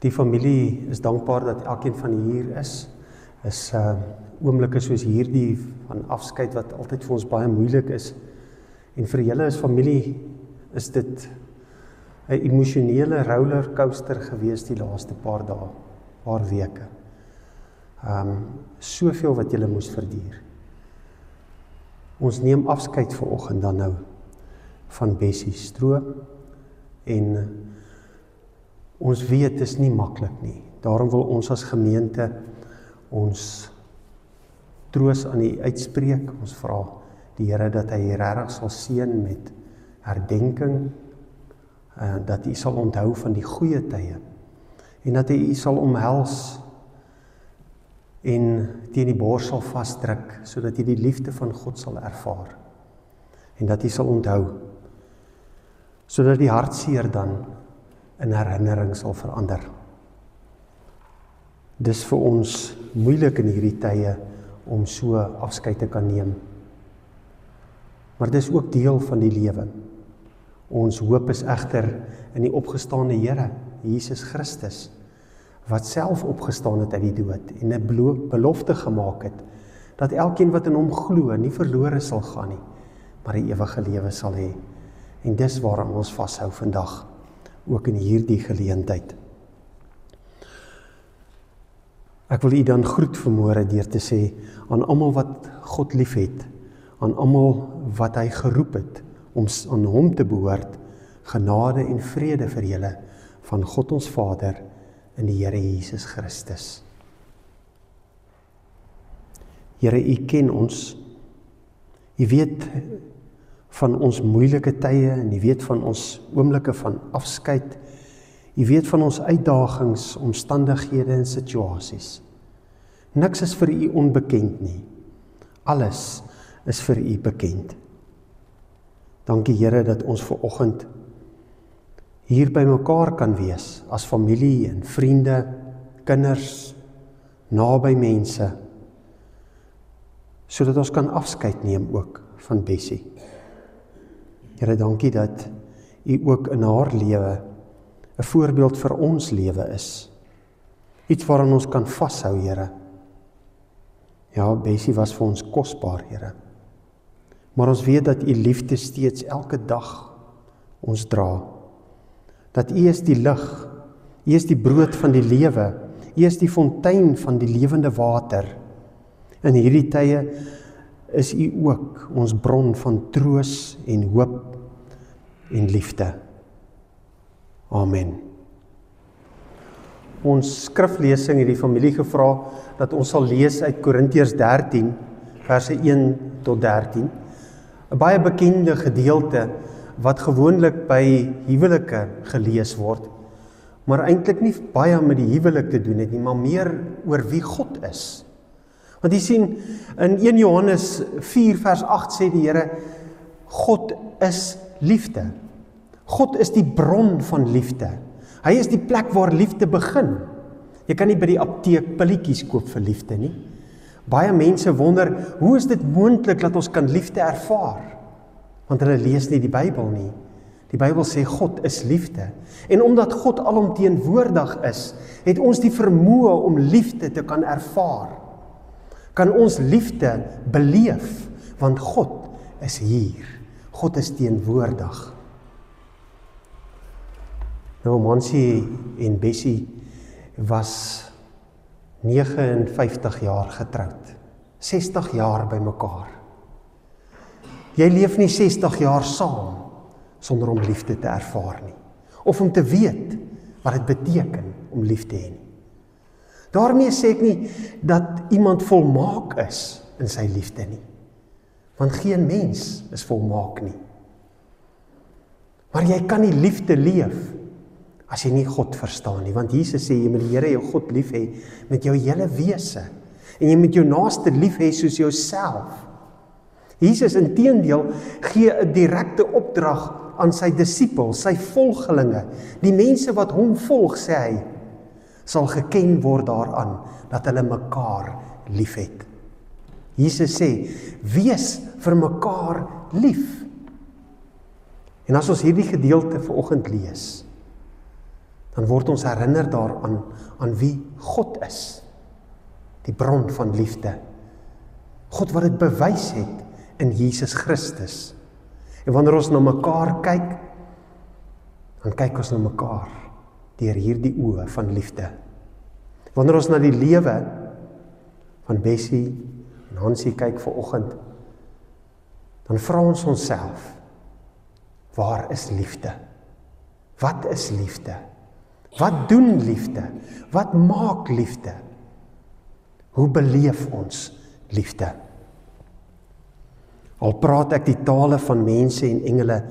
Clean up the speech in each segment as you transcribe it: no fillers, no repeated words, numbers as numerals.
Die familie is dankbaar dat elkeen van hier is oomblikke soos hierdie van afskeid wat altyd vir ons baie moeilik is. En vir julle as familie is dit 'n emosionele rollercoaster gewees die laaste paar dae, paar weke. Soveel wat julle moes verduur. Ons neem afskeid vanoggend dan nou van Bessie Stroop en ons weet dit is nie maklik nie. Daarom wil ons as gemeente ons troos aan U uitspreek. Ons vra die Here dat hy regtig sal seën met herdenking, dat U sal onthou van die goeie tye en dat hy U sal omhels en teen die bors sal vasdruk sodat jy die liefde van God sal ervaar en dat jy sal onthou sodat die hartseer dan in herinnering sal verander. Dis vir ons moeilik in hierdie tye om so afskeid te kan neem. Maar dis ook deel van die lewe. Ons hoop is egter in die opgestaane Here, Jesus Christus, wat self opgestaan het uit die dood en 'n belofte gemaak het, dat elkeen wat in hom glo nie verlore sal gaan nie, maar die ewige lewe sal hê. En dis waaraan ons vashou vandag, ook in hierdie geleentheid. Ek wil U dan groet vanmôre deur te sê, aan almal wat God liefhet, aan almal wat hy geroep het, om aan hom te behoort, genade en vrede vir julle, van God ons Vader, en die Here Jesus Christus. Here, U ken ons, U weet van ons moeilike tye, en U weet van ons oomblikke van afskeid, U weet van ons uitdagings, omstandighede en situasies. Niks is vir U onbekend nie. Alles is vir U bekend. Dankie Here dat ons vanoggend hier by mekaar kan wees, as familie en vriende, kinders, naby mense, sodat ons kan afskeid neem ook van Bessie. Here, dankie dat U ook in haar lewe 'n voorbeeld vir ons lewe is. Iets waaraan ons kan vashou, Here. Ja, Bessie was vir ons kosbaar, Here. Maar ons weet dat U liefde steeds elke dag ons dra. Dat U is die lig, U is die brood van die lewe, U is die fontein van die lewende water. In hierdie tye is U ook ons bron van troos en hoop en liefde. Amen. Ons skriflesing het die familie gevra dat ons sal lees uit Korintiërs 13, verse 1 tot 13. 'n baie bekende gedeelte wat gewoonlik by huwelike gelees word, maar eintlik nie baie met die huwelik te doen het nie, maar meer oor wie God is. Want jy sien, in 1 Johannes 4 vers 8 sê die Here, God is liefde. God is die bron van liefde. Hy is die plek waar liefde begin. Jy kan nie by die apteek pilletjies koop vir liefde nie. Baie mense wonder, hoe is dit moontlik dat ons kan liefde ervaar? Want hulle lees nie die Bybel nie. Die Bybel sê God is liefde. En omdat God alomteenwoordig is, het ons die vermoë om liefde te kan ervaar. Kan ons liefde beleef, want God is hier. God is teenwoordig. Nou, Mansie en Bessie was 59 jaar getroud. 60 jaar by mekaar. Jy leef nie 60 jaar saam sonder om liefde te ervaar nie. Of om te weet wat dit beteken om lief te hê nie. Daarmee sê ek nie dat iemand volmaak is in sy liefde nie. Want geen mens is volmaak nie. Maar jy kan nie liefde leef as jy nie God verstaan nie. Want Jesus sê, jy moet die Here jou God lief hê met jou hele wese. En jy moet jou naaste lief hê soos jouself. Jesus inteendeel gee 'n direkte opdrag aan sy disippels, sy volgelinge. Die mense wat hom volg, sê hy, sal geken word daaraan dat hulle mekaar liefhet. Jesus sê, wees vir mekaar lief. En as ons hierdie gedeelte vanoggend lees, dan word ons herinner daaraan aan wie God is. Die bron van liefde. God wat dit bewys het in Jesus Christus. En wanneer ons na mekaar kyk, dan kyk ons na mekaar deur hierdie oë van liefde. Wanneer ons na die lewe van Bessie en Hansie kyk vanoggend, dan vra ons onsself, waar is liefde? Wat is liefde? Wat doen liefde? Wat maak liefde? Hoe beleef ons liefde? Al praat ek die tale van mense en engele,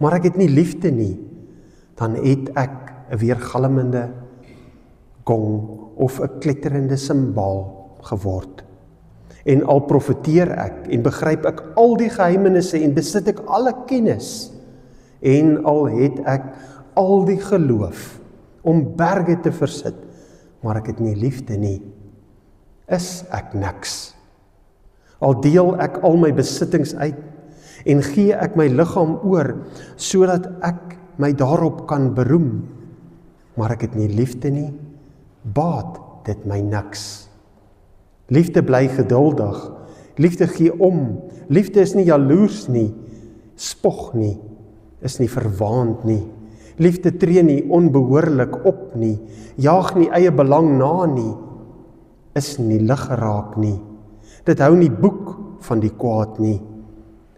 maar ek het nie liefde nie, dan het ek 'n weergalmende gong of 'n kletterende simbaal geword. En al profeteer ek en begryp ek al die geheimenisse en besit ek alle kennis, en al het ek al die geloof om berge te versit, maar ek het nie liefde nie, is ek niks. Al deel ek al my besittings uit en gee ek my liggaam oor, sodat ek my daarop kan beroem, maar ek het nie liefde nie, baat dit my niks. Liefde bly geduldig, liefde gee om, liefde is nie jaloers nie, spog nie, is nie verwaand nie, liefde tree nie onbehoorlik op nie, jaag nie eie belang na nie, is nie lig geraak nie, dit hou nie boek van die kwaad nie,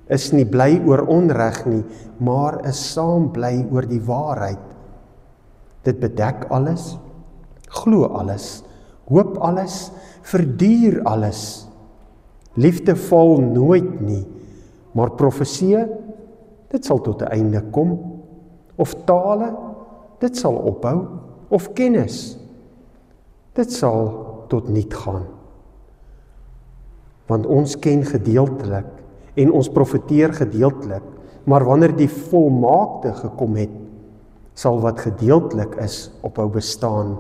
is nie bly oor onreg nie, maar is saam bly oor die waarheid. Dit bedek alles, glo alles, hoop alles, verduur alles. Liefde val nooit nie, maar profesie, dit sal tot 'n einde kom. Of tale, dit sal ophou. Of kennis, dit sal tot niet gaan. Want ons ken gedeeltelik en ons profeteer gedeeltelik, maar wanneer die volmaakte gekom het, sal wat gedeeltelik is ophou bestaan.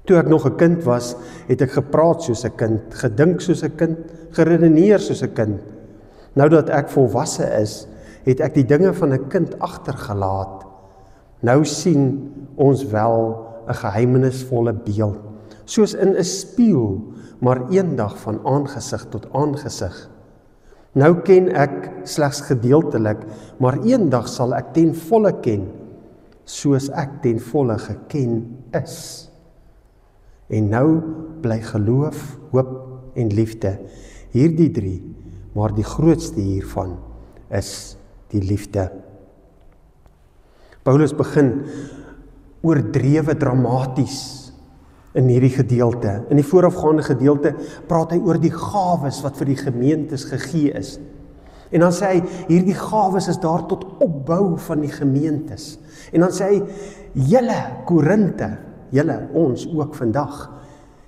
Toe ek nog 'n kind was, het ek gepraat soos 'n kind, gedink soos 'n kind, geredeneer soos 'n kind. Nou dat ek volwasse is, het ek die dinge van 'n kind agtergelaat. Nou sien ons wel 'n geheimenisvolle beeld, soos in 'n spieël, maar eendag van aangesig tot aangesig. Nou ken ek slegs gedeeltelik, maar eendag sal ek ten volle ken, soos ek ten volle geken is. En nou bly geloof, hoop en liefde, hierdie 3, maar die grootste hiervan is die liefde. Paulus begin oordrewe dramaties in hierdie gedeelte. In die voorafgaande gedeelte praat hy oor die gawes wat vir die gemeentes gegee is. En dan sê hy, hierdie gawes is daar tot opbou van die gemeentes. En dan sê hy, julle Korinte, julle, ons ook vandag,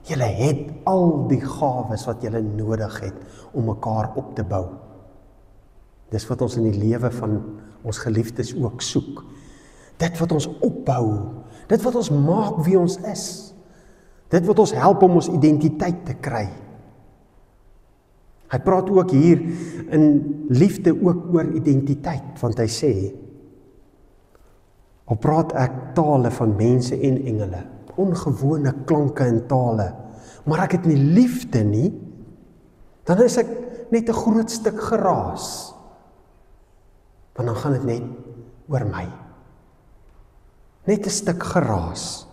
julle het al die gawes wat julle nodig het om mekaar op te bou. Dis wat ons in die lewe van ons geliefdes ook soek. Dit wat ons opbou, dit wat ons maak wie ons is, dit wat ons help om ons identiteit te kry. Hy praat ook hier in liefde ook oor identiteit, want hy sê, al praat ek tale van mense en engele, ongewone klanke en tale, maar ek het nie liefde nie, dan is ek net 'n groot stuk geraas, want dan gaan dit net oor my. Net 'n stuk geraas.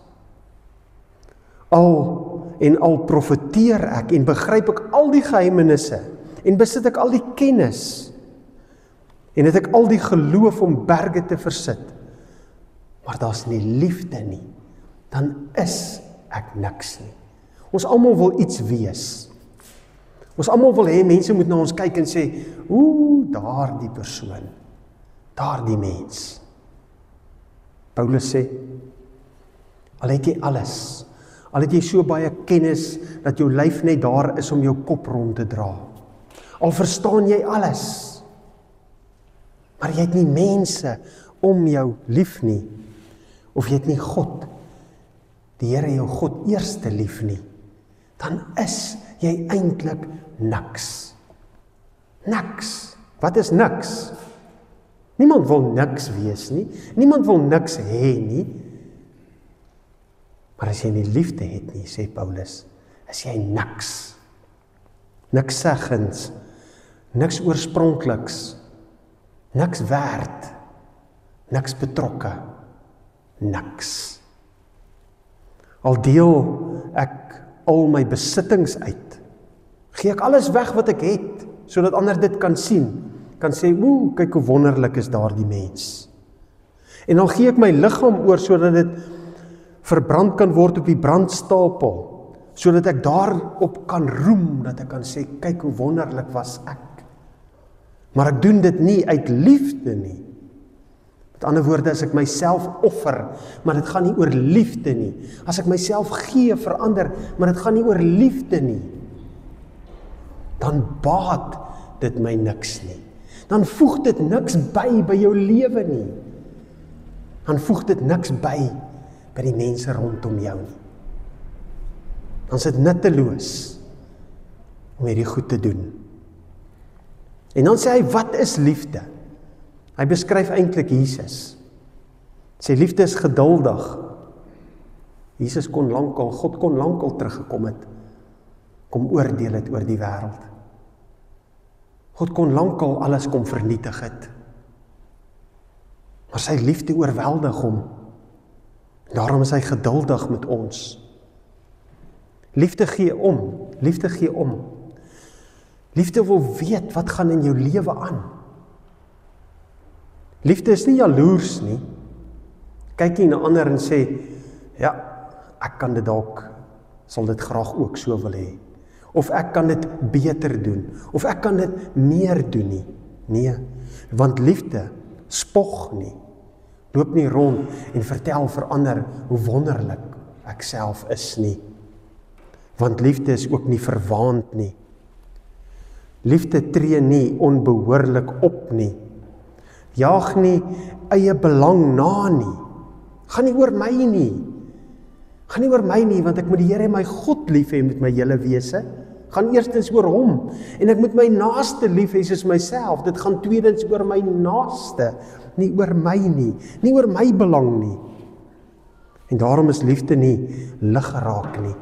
Al profeteer ek en begryp ek al die geheimenisse en besit ek al die kennis en het ek al die geloof om berge te versit, maar daar's nie liefde nie, dan is ek niks nie. Ons almal wil iets wees. Ons almal wil hê mense moet na ons kyk en sê, daardie persoon, daardie mens. Paulus sê, al het jy alles, al het jy so baie kennis, dat jou lyf net daar is om jou kop rond te dra. Al verstaan jy alles, maar jy het nie mense om jou lief nie, of jy het nie God, die Here jou God eerste lief nie, dan is jy eintlik niks. Niks. Wat is niks? Niemand wil niks wees nie, niemand wil niks hê nie. Maar as jy nie liefde het nie, sê Paulus, is jy niks. Niks seggens, niks oorspronkliks, niks werd, niks betrokke, niks. Al deel ek al my besittings uit, gee ek alles weg wat ek het, sodat ander dit kan sien, kan sê, kyk hoe wonderlik is daardie mens. En dan gee ek my liggaam oor, sodat dit verbrand kan word op die brandstapel, sodat ek daarop kan roem, dat ek kan sê, kyk hoe wonderlik was ek. Maar ek doen dit nie uit liefde nie. Met ander woorde, as ek myself offer, maar dit gaan nie oor liefde nie. As ek myself gee vir ander, maar dit gaan nie oor liefde nie. Dan baat dit my niks nie. Dan voeg dit niks by jou lewe nie. Dan voeg dit niks by die mense rondom jou nie. Dan is dit nutteloos om hierdie goed te doen. En dan sê hy, wat is liefde? Hy beskryf eintlik Jesus. Sy liefde is geduldig. Jesus God kon lankal teruggekom het, kom oordeel het oor die wêreld. God kon lankal alles kom vernietig het. Maar sy liefde oorweldig hom. Daarom is hy geduldig met ons. Liefde gee om. Liefde wil weet wat gaan in jou lewe aan. Liefde is nie jaloers nie. Kyk nie na ander en sê, ja, ek kan dit dalk, sal dit graag ook so wil hê. Of ek kan dit beter doen. Of ek kan dit meer doen nie. Nee, want liefde spog nie. Loop nie rond en vertel vir ander hoe wonderlik ek self is nie. Want liefde is ook nie verwaand nie. Liefde tree nie onbehoorlik op nie. Jaag nie eie belang na nie. Gaan nie oor my nie, want ek moet die Here my God lief hê met my hele wese. Gaan eerstens oor hom. En ek moet my naaste lief hê soos myself. Dit gaan tweedens oor my naaste, nie oor my nie, nie oor my belang nie. En daarom is liefde nie lig geraak nie.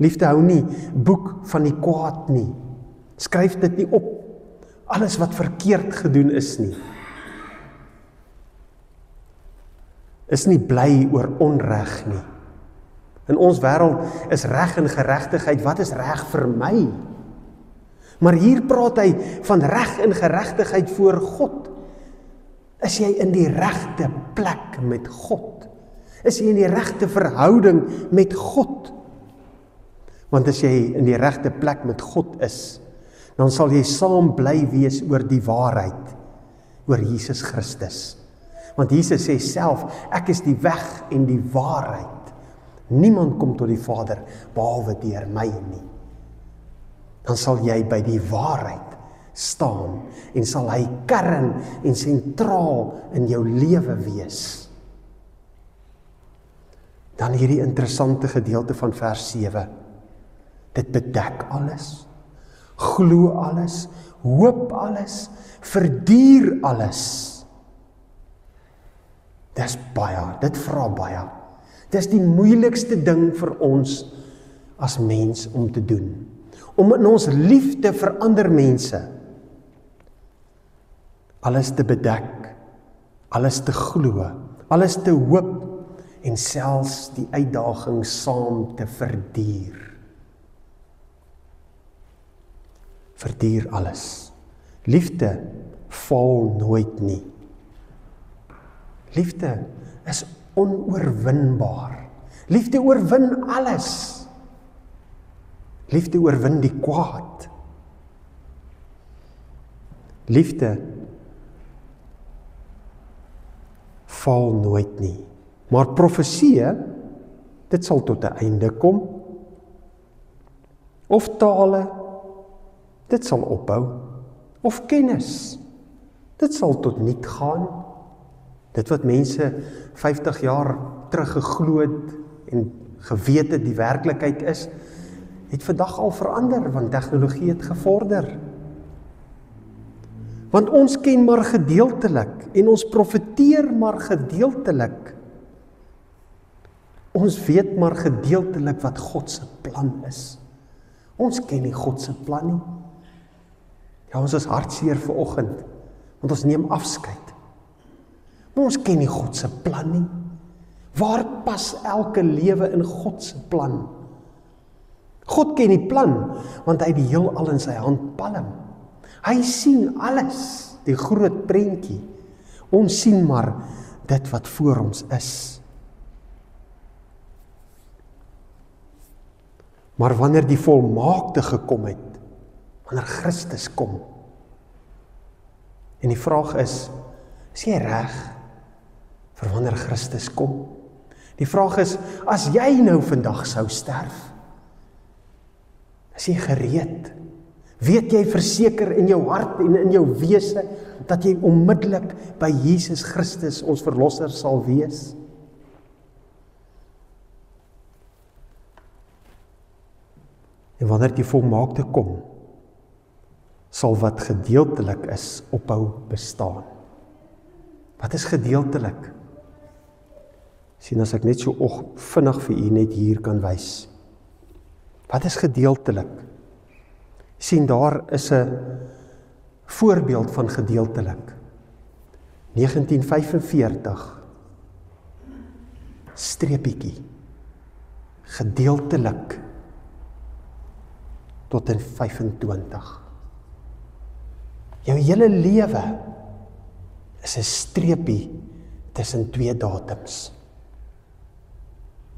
Liefde hou nie boek van die kwaad nie. Skryf dit nie op, alles wat verkeerd gedoen is nie. Is nie bly oor onreg nie. In ons wêreld is reg en geregtigheid, wat is reg vir my? Maar hier praat hy van reg en geregtigheid voor God. Is jy in die regte plek met God? Is jy in die regte verhouding met God? Want as jy in die regte plek met God is, dan sal jy saam bly wees oor die waarheid, oor Jesus Christus. Want Jesus sê self, ek is die weg en die waarheid. Niemand kom tot die Vader, behalwe deur my nie. Dan sal jy by die waarheid staan, en sal hy kern en sentraal in jou lewe wees. Dan hierdie interessante gedeelte van vers 7. Dit bedek alles, glo alles, hoop alles, verduur alles. Dis baie, dit vra baie. Dis die moeilikste ding vir ons as mens om te doen. Om in ons liefde vir ander mense alles te bedek, alles te glo, alles te hoop en selfs die uitdaging saam te verduur. Verduur alles. Liefde val nooit nie. Liefde is onoorwinbaar. Liefde oorwin alles. Liefde oorwin die kwaad. Liefde val nooit nie. Maar profesie, dit sal tot 'n einde kom. Of tale, dit sal ophou. Of kennis, dit sal tot niet gaan. Dit wat mense 50 jaar terug geglo het en geweet het die werklikheid is, het vandag al verander, want tegnologie het gevorder. Want ons ken maar gedeeltelik en ons profeteer maar gedeeltelik. Ons weet maar gedeeltelik wat God se plan is. Ons ken nie God se plan nie. Ja, ons is hartseer vanoggend, want ons neem afskeid. Maar ons ken nie God se plan nie. Waar pas elke lewe in God se plan? God ken die plan, want hy het die heelal in sy hand palm. Hy sien alles, die groot prentjie. Ons sien maar dit wat voor ons is. Maar wanneer die volmaakte gekom het, wanneer Christus kom, en die vraag is jy reg vir wanneer Christus kom? Die vraag is, as jy nou vandag sou sterf, is jy gereed? Weet jy verseker in jou hart en in jou wese, dat jy onmiddellik by Jesus Christus, ons verlosser, sal wees? En wanneer die volmaakte kom, sal wat gedeeltelik is, ophou bestaan. Wat is gedeeltelik? Sien, as ek net so vinnig vir u net hier kan wys. Wat is gedeeltelik? Sien, daar is 'n voorbeeld van gedeeltelik. 1945, streepietjie, gedeeltelik, tot in 25. Jou hele lewe is 'n streepie tussen twee datums.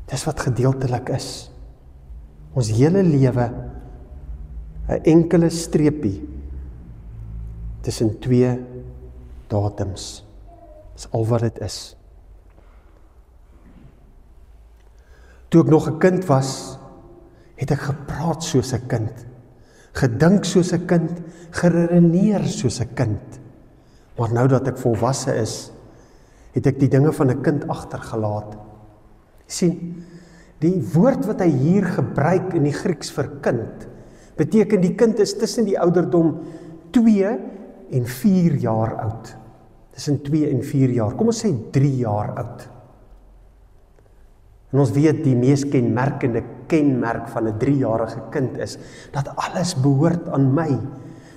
Dis wat gedeeltelik is. Ons hele lewe 'n enkele streepie tussen twee datums. Dis al wat dit is. Toe ek nog 'n kind was, het ek gepraat soos 'n kind, gedink soos 'n kind, geredeneer soos 'n kind. Maar nou dat ek volwasse is, het ek die dinge van 'n kind agtergelaat. Sien, die woord wat hy hier gebruik in die Grieks vir kind, beteken die kind is tussen die ouderdom 2 en 4 jaar oud. Tussen 2 en 4 jaar. Kom ons sê 3 jaar oud. En ons weet die mees kenmerkende kenmerk van 'n 3-jarige kind is, dat alles behoort aan my.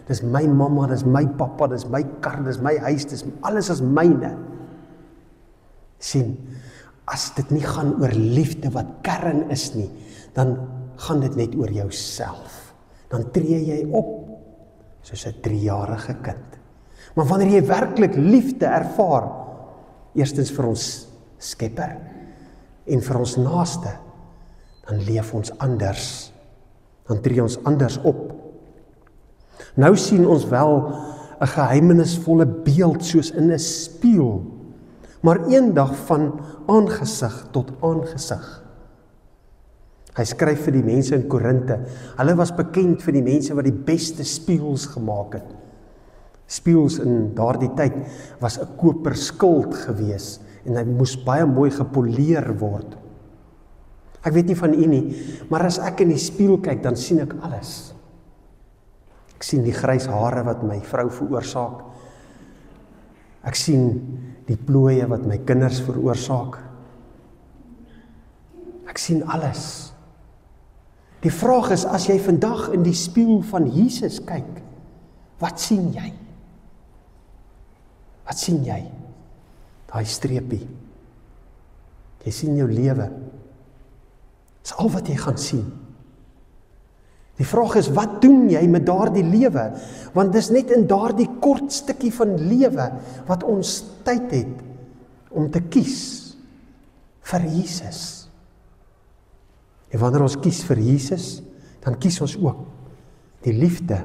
Dis my mamma, dis my pappa, dis my kar, dis my huis, dis alles is myne. Sien, as dit nie gaan oor liefde wat kern is nie, dan gaan dit net oor jouself. Dan tree jy op soos 'n 3-jarige kind. Maar wanneer jy werklik liefde ervaar, eerstens vir ons Skepper en vir ons naaste, dan leef ons anders. Dan tree ons anders op. Nou sien ons wel 'n geheimenisvolle beeld soos in 'n spieël, maar eendag van aangesig tot aangesig. Hy skryf vir die mense in Korinte. Hulle was bekend vir die mense wat die beste spieëls gemaak het. Spieëls in daardie tyd was 'n koper skild gewees en hy moes baie mooi gepoleer word. Ek weet nie van u nie, maar as ek in die spieël kyk, dan sien ek alles. Ek sien die grys hare wat my vrou veroorsaak. Ek sien die plooie wat my kinders veroorsaak. Ek sien alles. Die vraag is, as jy vandag in die spieël van Jesus kyk, wat sien jy? Wat sien jy? Daai streepie. Jy sien jou lewe. Dis al wat jy gaan sien. Die vraag is, wat doen jy met daardie lewe? Want dis net in daardie kort stukkie van lewe wat ons tyd het om te kies vir Jesus. En wanneer ons kies vir Jesus, dan kies ons ook die liefde.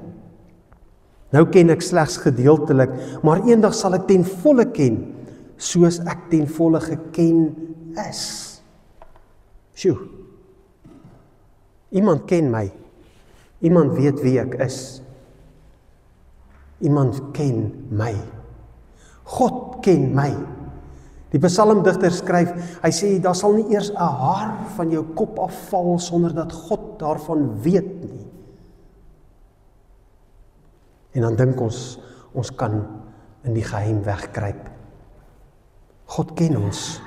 Nou ken ek slegs gedeeltelik, maar eendag sal ek ten volle ken, soos ek ten volle geken is. Sjoe. Iemand ken my. Iemand weet wie ek is. Iemand ken my. God ken my. Die psalmdigter skryf, hy sê, daar sal nie eers 'n haar van jou kop afval sonder dat God daarvan weet nie. En dan dink ons kan in die geheim wegkruip. God ken ons.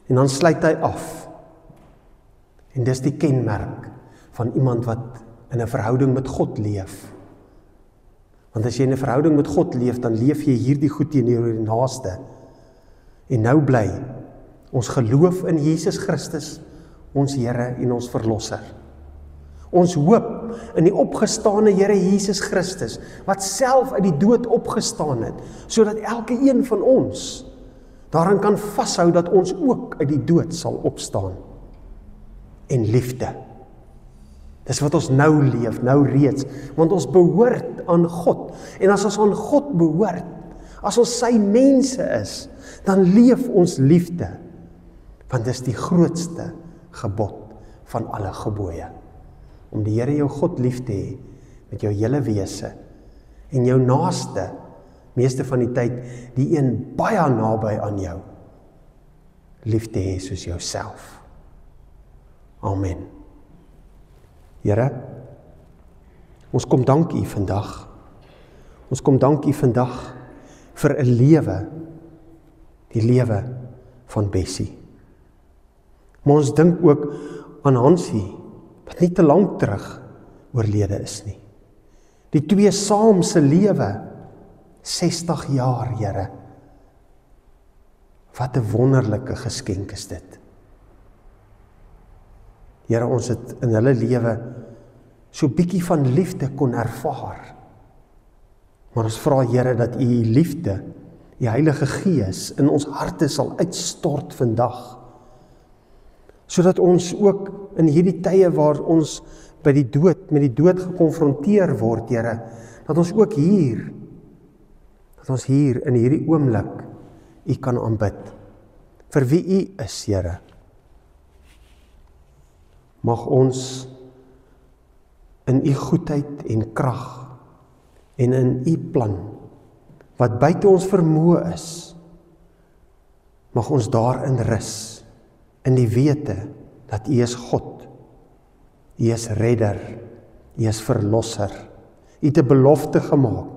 En dan sluit hy af. En dis die kenmerk van iemand wat in 'n verhouding met God leef. Want as jy in 'n verhouding met God leef, dan leef jy hierdie goed teenoor die naaste. En nou bly ons geloof in Jesus Christus, ons Here en ons Verlosser. Ons hoop in die opgestane Here Jesus Christus, wat self uit die dood opgestaan het, sodat elke een van ons daarin kan vashou dat ons ook uit die dood sal opstaan. En liefde. Dis wat ons nou leef, nou reeds, want ons behoort aan God. En as ons aan God behoort, as ons sy mense is, dan leef ons liefde. Want dis die grootste gebod van alle gebooie. Om die Here jou God lief te hê, met jou hele wese, en jou naaste, meeste van die tyd, die een baie naby aan jou, lief te hê soos jouself. Amen. Here, ons kom dank U vandag. Ons kom dank U vandag vir 'n lewe, die lewe van Bessie. Maar ons dink ook aan Hansie, wat nie te lank terug oorlede is nie. Die twee saam se lewe, 60 jaar, Here. Wat 'n wonderlike geskenk is dit. Here, ons het in hulle lewe so bietjie van liefde kon ervaar. Maar ons vra, Here, dat U liefde, die Heilige Gees, in ons harte sal uitstort vandag. Sodat ons ook in hierdie tye waar ons met die dood gekonfronteer word, Here, dat ons ook hier in hierdie oomblik U kan aanbid, vir wie U is, Here. Mag ons in U goedheid en krag en in U plan, wat buite ons vermoë is, mag ons daarin rus, in die wete dat U is God, U is redder, U is verlosser, U het 'n belofte gemaak,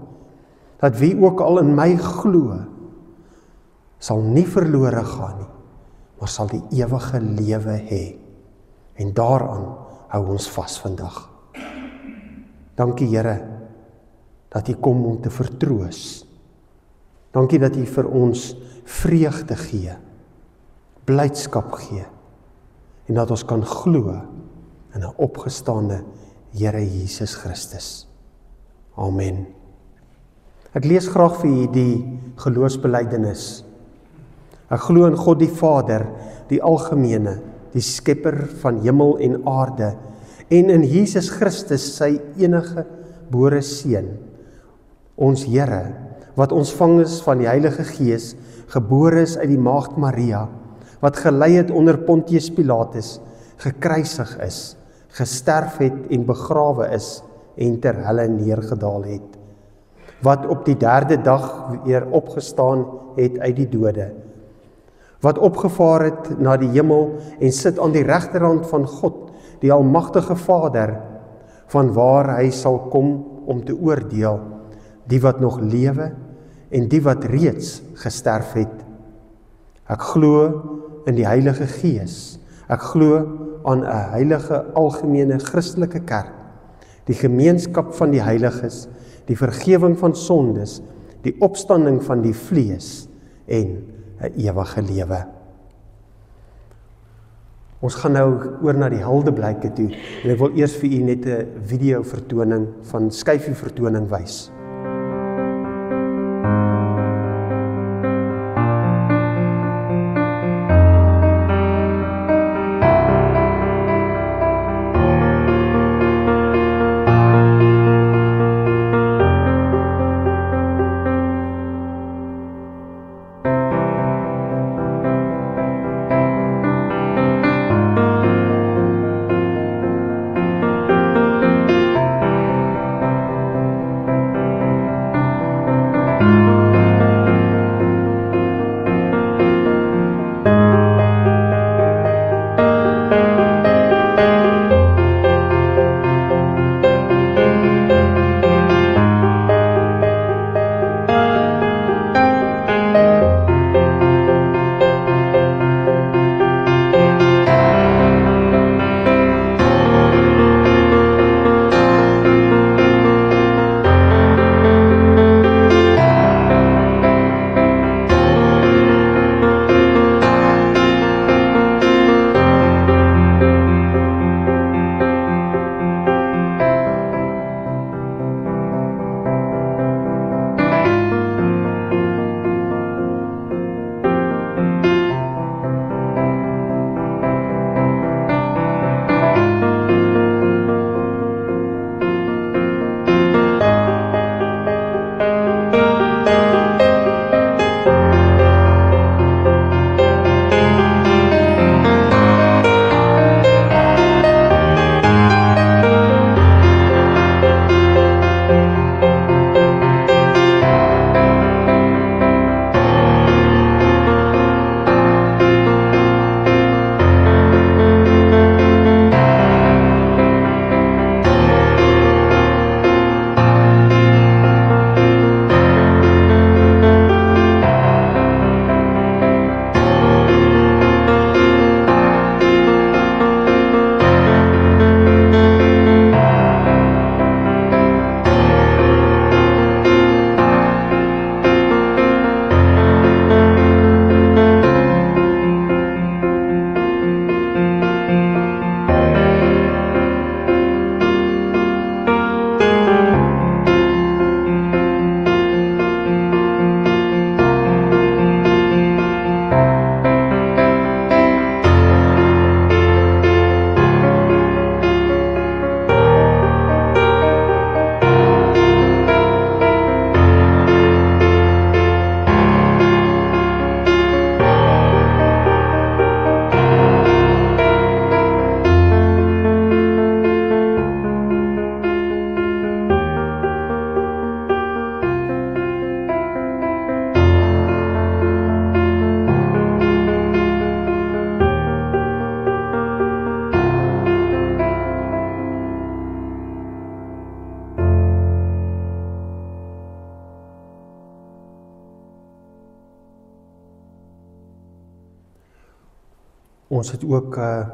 dat wie ook al in my glo, sal nie verlore gaan nie, maar sal die ewige lewe hê. En daaraan hou ons vas vandag. Dankie, Here, dat U kom om te vertroos. Dankie dat U vir ons vreugde gee, blydskap gee, en dat ons kan glo in 'n opgestaane Here Jesus Christus. Amen. Ek lees graag vir u die geloofsbelijdenis. Ek glo in God die Vader, die algemene, die skepper van hemel en aarde, en in Jesus Christus, sy enige gebore seun, ons Here, wat ontvang is van die Heilige Gees, gebore is uit die maagd Maria, wat gelei het onder Pontius Pilatus, gekruisig is, gesterf het en begrawe is, en ter helle neergedaal het, wat op die 3de dag weer opgestaan het uit die dode, wat opgevaar het na die hemel en sit aan die regterhand van God, die almagtige Vader, van waar hy sal kom om te oordeel, die wat nog lewe en die wat reeds gesterf het. Ek glo in die Heilige Gees, ek glo aan 'n heilige algemene Christelike kerk, die gemeenskap van die heiliges, die vergewing van sondes, die opstanding van die vlees en 'n ewige lewe. Ons gaan nou oor na die Huldeblyke toe, en ek wil eers vir u net 'n video vertoning van skyfie vertoning wys. Ons het ook 'n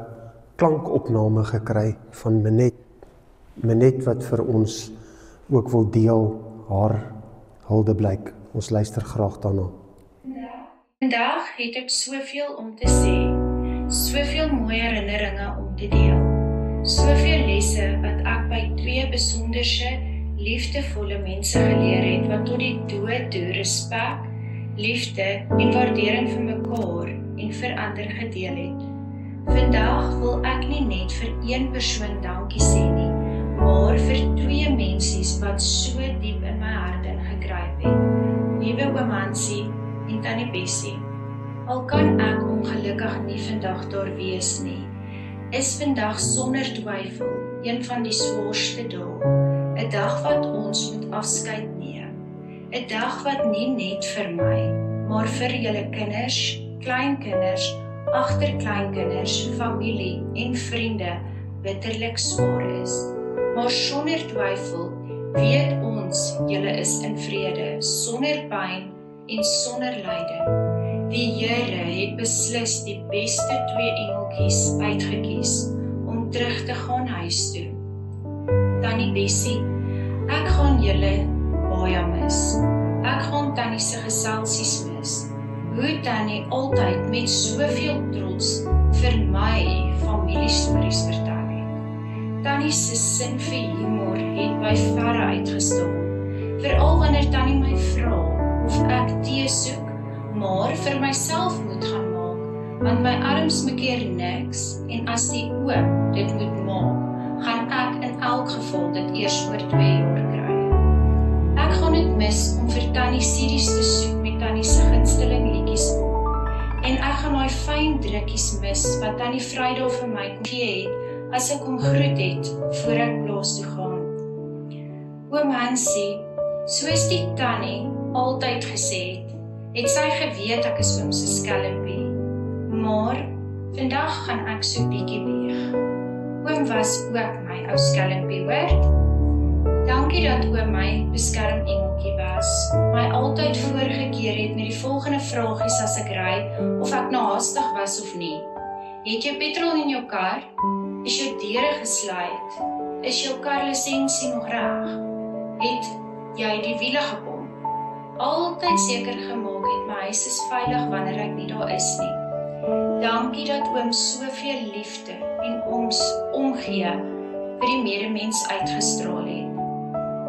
klankopname gekry van Minet wat vir ons ook wil deel haar huldeblyk. Ons luister graag daarna. Vandag het ek soveel om te sê, soveel mooi herinneringe om te deel, soveel lesse wat ek by twee besonderse, liefdevolle mense geleer het wat tot die dood toe respek, liefde en waardering vir mekaar en vir ander gedeel het. Vandag wil ek nie net vir een persoon dankie sê nie, maar vir twee mensies wat so diep in my hart ingegryp het. Liewe oom Hansie en tannie Bessie. Al kan ek ongelukkig nie vandag daar wees nie, is vandag sonder twyfel een van die swaarste dae. 'n Dag wat ons moet afskeid neem. 'n Dag wat nie net vir my, maar vir julle kinders, kleinkinders, agterkleinkinders, familie en vriende bitterlik swaar is. Maar sonder twyfel weet ons julle is in vrede, sonder pyn en sonder lyding. Die Here het beslis die beste twee engeltjies uitgekies om terug te gaan huis toe. Tannie Bessie, ek gaan julle baie mis. Ek gaan Tannie se geselsies mis. Hoe Tannie altyd met soveel trots vir my familiestories vertel het. Tannie se sin vir humor het my verre uitgestaan. Veral wanneer Tannie my vra of ek tee soek, maar vir myself moet gaan maak, want my arms maak keer niks, en as die oom dit moet maak, gaan ek in elk geval dit eers oor 2 jaar kry. Ek gaan dit mis om vir Tannie series te soek met Tannie se gunsteling liedjies op, en ek gaan daai fyn drukkies mis wat Tannie Vrydag vir my kom gee het, as ek hom groet het, voor ek plaas toe gaan. Oom Hansie, soos die Tannie altyd gesê het sy geweet ek is oom se skelmpie, maar vandag gaan ek so bietjie beeg. Oom was ook my ou skelmpie, hoor? Dankie dat oom my beskermengeltjie was, my altyd voorgekeer het met die volgende vragies as ek ry, of ek nou haastig was of nie. Het jy petrol in jou kar? Is jou deure gesluit? Is jou karlisensie nog reg? Het jy die wiele gepomp? Altyd seker gemaak het my huis is veilig wanneer ek nie daar is nie. Dankie dat oom soveel liefde en ons omgee vir die medemens uitgestraal het.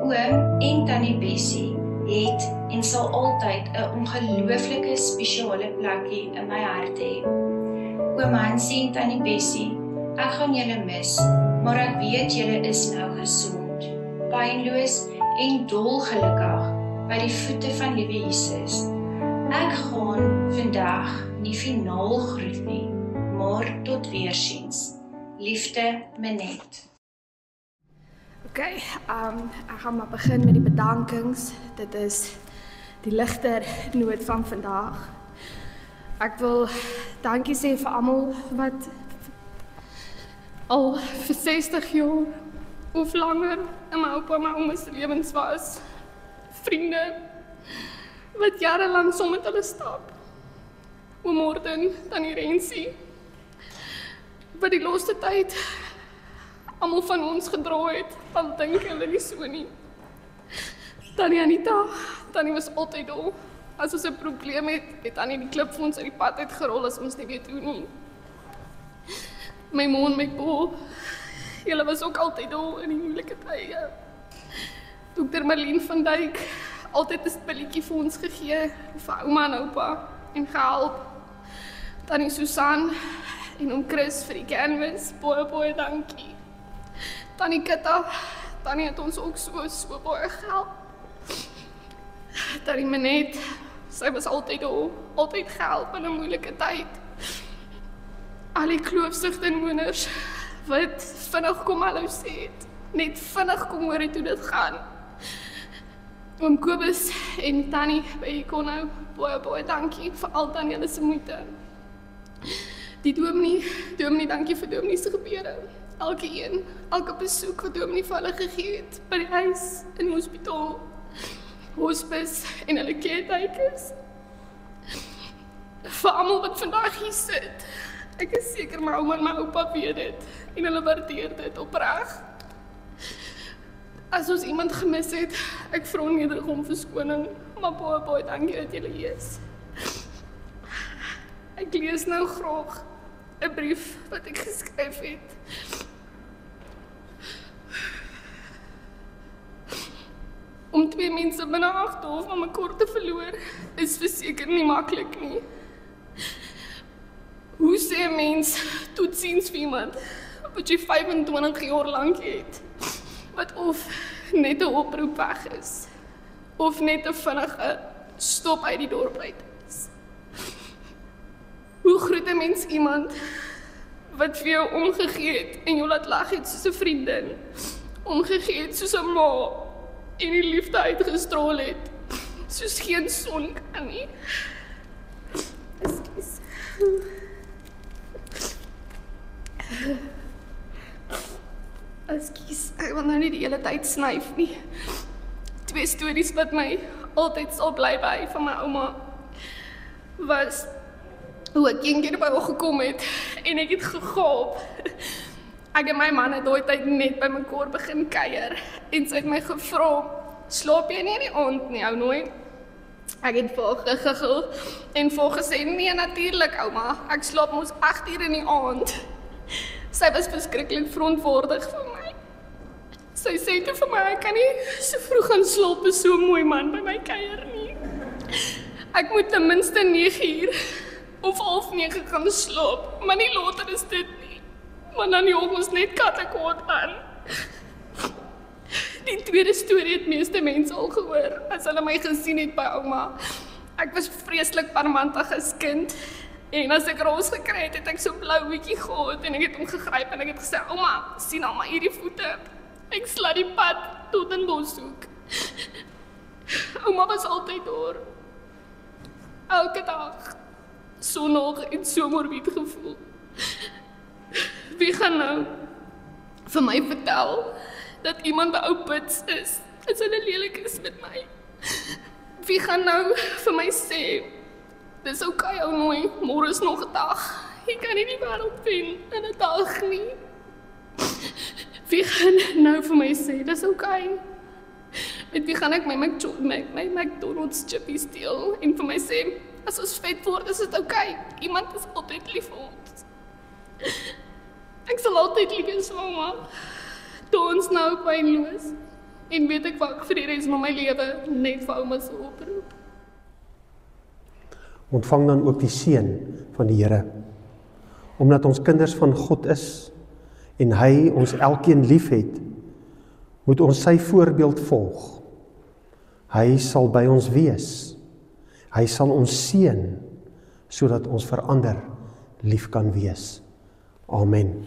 Oom en Tannie Bessie het en sal altyd 'n ongelooflike spesiale plekkie in my hart hê. Oom Hansie en Tannie Bessie, ek gaan julle mis, maar ek weet julle is nou gesond, pynloos en dolgelukkig by die voete van liewe Jesus. Ek gaan vandag nie finaal groet nie, maar tot weersiens. Liefde, Minet. Okay, ek gaan maar begin met die bedankings. Dit is die ligter noot van vandag. Ek wil dankie sê vir almal wat al vir 60 jaar of langer in my oupa en my ouma se lewens was. Vriende wat jarelang saam met hulle stap. Oom Morten, Tannie Rensie, wat die laaste tyd almal van ons gedra het, al dink hulle nie so nie. Tannie Anita, Tannie was altyd daar. As ons 'n probleem het Tannie die klip vir ons uit die pad uitgerol as ons nie weet hoe nie. My ma en my pa, julle was ook altyd daar in die moeilike tye. Dr. Marlene van Dijk, altyd 'n spilletjie vir ons gegee, vir ouma en oupa, en gehelp. Tannie Susan en oom Chris vir die canvas, baie dankie. Tannie Kitta, Tannie het ons ook so baie gehelp. Tannie Minet, sy was altyd daar, altyd gehelp in 'n moeilike tyd. Al die kloofsigte inwoners wat vinnig kom hallo sê het, net vinnig kom hoor het hoe dit gaan. Oom Kobus en Tannie by Econo, baie dankie vir al Tannie hulle se moeite. Die dominee, dankie vir dominee se gebede. Elke besoek wat dominee vir hulle gegee het, by die huis, in die hospitaal, hospice en hulle caretakers. Vir almal wat vandag hier sit, Ek is seker my ouma en my oupa weet dit en hulle waardeer dit opreg. As ons iemand gemis het, ek vra nederig om verskoning, maar baie dankie dat julle hier is. Ek lees nou graag 'n brief wat ek geskryf het. Om 2 mense binne 8 dae van mekaar te verloor, is verseker nie maklik nie. Hoe sê 'n mens totsiens vir iemand wat jy 25 jaar lank het, wat of net 'n oproep weg is, of net 'n vinnige stop uit die dorp uit is? Hoe groet 'n mens iemand wat vir jou omgegee het en jou laat lag het soos 'n vriendin, omgegee het soos 'n ma en die liefde uitgestraal het, soos geen son kan nie? Ekskuus. Ekskuus, ek wil nou nie die hele tyd snyf nie. 2 stories wat my altyd sal bly by van my ouma was hoe ek een keer by haar gekom het en ek het gegaap. Ek en my man het daai tyd net by mekaar begin kuier en sy het my gevra, slaap jy nie in die aand nie, ou nooit? Ek het vir haar gegiggel en vir haar gesê, nee natuurlik ouma, ek slaap mos 8 uur in die aand. Sy was verskriklik verontwaardig vir my. Sy sê toe vir my, ek kan nie so vroeg gaan slaap met so 'n mooi man by my kuier nie. Ek moet ten minste 9 uur of 8:30 gaan slaap, maar nie later is dit nie. Want dan jog ons net kattekwaad aan. Die tweede storie het meeste mense al gehoor, as hulle my gesien het by ouma. Ek was vreeslik parmantig as kind, en as ek roos gekry het, het ek so blou hoedjie gehad, en ek het hom gegryp en ek het gesê, ouma, sien al maar hierdie voete. Ek sla die pad tot in Boshoek. Ouma was altyd daar. Elke dag. So nog en so morbied gevoel. Wie gaan nou vir my vertel dat iemand by ou Pits is, as hulle lelik is met my? Wie gaan nou vir my sê, dis oukei ou nooi, môre is nog 'n dag. Jy kan nie die wêreld wen in 'n dag nie. Wie gaan nou vir my sê, dis oukei? Met wie gaan ek my McDonald's chippies steel en vir my sê, as ons vet word, is dit oukei. Iemand is altyd lief vir ons. Ek sal altyd lief wees vir ouma. Toe ons nou pynloos. En weet ek wat ek vir die res van my lewe net vir ouma se oproep. Ontvang dan ook die seën van die Here. Omdat ons kinders van God is en hy ons elkeen liefhet, moet ons sy voorbeeld volg. Hy sal by ons wees. Hy sal ons seën sodat ons vir ander lief kan wees. Amen.